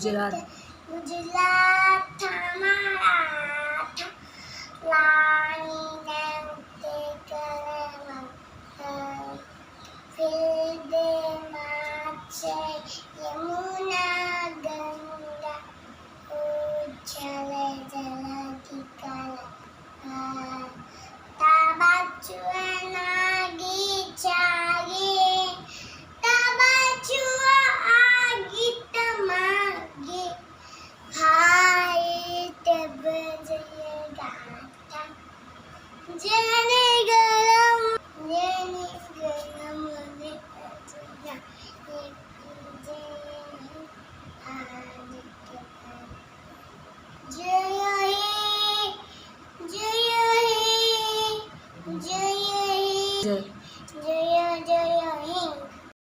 गुजरात गुजरात मराठा लानीने उते करवा फिर दे माचे यमुना गंगा उछले जलधि कला ताबाचुए नागी चागे ताबाचुआ आगी तमागे हाय तब जयेगा जेने गरम ने अजना जय हे जय हे जय हे जय जय